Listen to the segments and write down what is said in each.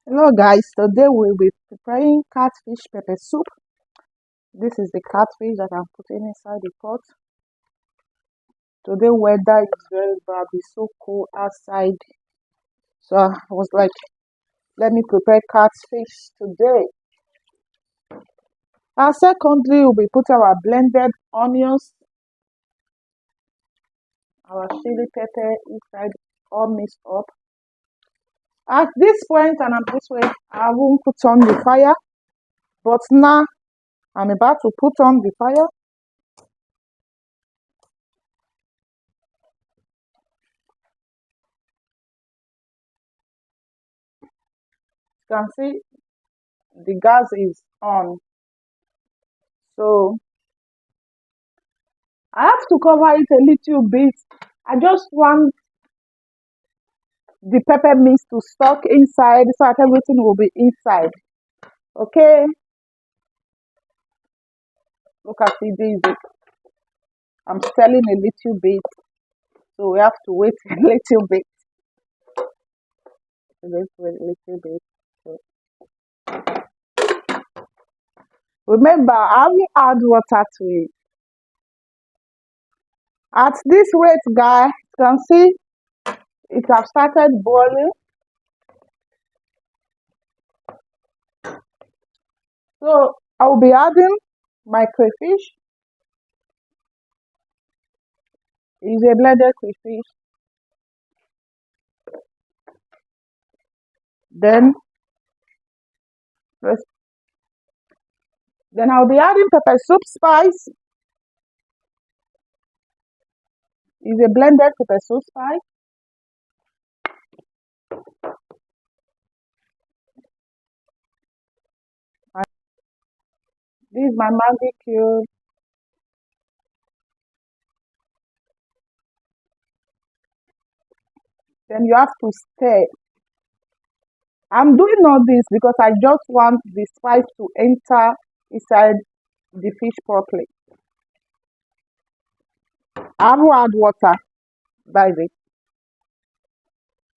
Hello guys, today we'll be preparing catfish pepper soup. This is the catfish that I'm putting inside the pot. Today weather is very bad, it's so cold outside. So I was like, let me prepare catfish today. And secondly, we'll be putting our blended onions, our chili pepper inside, all mixed up. At this point, and I'm this way, I won't put on the fire. But now I'm about to put on the fire. You can see the gas is on. So I have to cover it a little bit. I just want the pepper mix to stuck inside so that everything will be inside. Okay, look at it. This. I'm selling a little bit, so we have to wait a little bit. Let's wait a little bit. So, remember, I will add water to it. At this rate, guys, you can see it have started boiling. So I will be adding my crayfish. It's a blended crayfish. Then first, then I'll be adding pepper soup spice. It's a blended pepper soup spice. And this is my Maggie cube. Then you have to stir. I'm doing all this because I just want the spice to enter inside the fish properly. I will add water by this.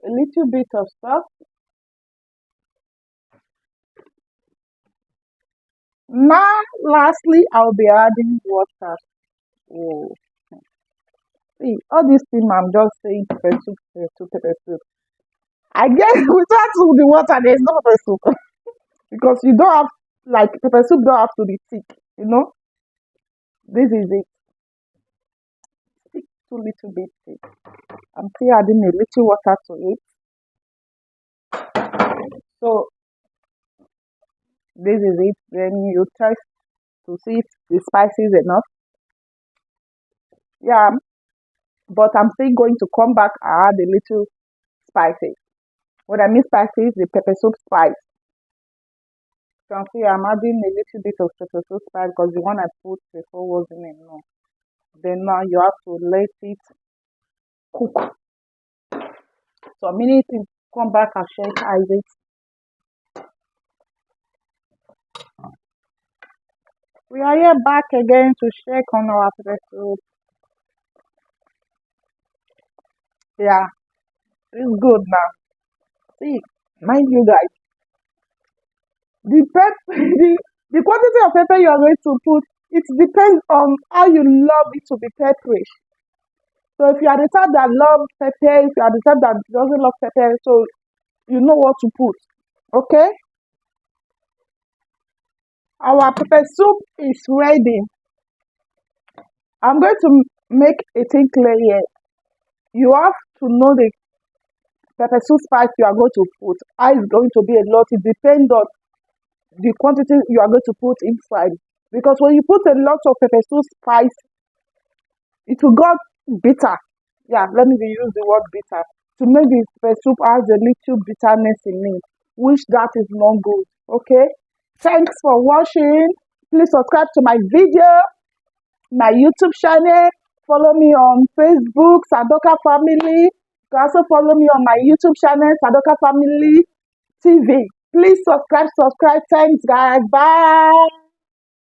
A little bit of salt. Now, lastly, I'll be adding water. Oh. See, all these things I'm just saying pepper soup, pepper soup, pepper soup. I guess without the water, there's no pepper soup. Because you don't have, like, pepper soup don't have to be thick, you know? This is it. Thick, too little bit thick. I'm still adding a little water to it. So, this is it. Then you test to see if the spice is enough. Yeah, but I'm still going to come back and add a little spices. What I mean spices, the pepper soup spice. You can see I'm adding a little bit of pepper soup spice because the one I put before wasn't enough. Then now you have to let it cook. So a minute to come back and check how it. We are here back again to check on our pepper soup. Yeah, it's good now. See, mind you guys, the the quantity of pepper you are going to put, it depends on how you love it to be pepperish. So if you are the type that love pepper, if you are the type that doesn't love pepper, so you know what to put. Okay? Our pepper soup is ready. I'm going to make a thing clear here. You have to know the pepper soup spice you are going to put. How it's going to be a lot. It depends on the quantity you are going to put inside. Because when you put a lot of pepper soup spice, it will go bitter. Yeah, let me use the word bitter. To make the pepper soup has a little bitterness in it, which that is not good. Okay? Thanks for watching. Please subscribe to my video, my YouTube channel. Follow me on Facebook, Sadoka Family. You can also follow me on my YouTube channel, Sadoka Family TV. Please subscribe. Thanks, guys. Bye.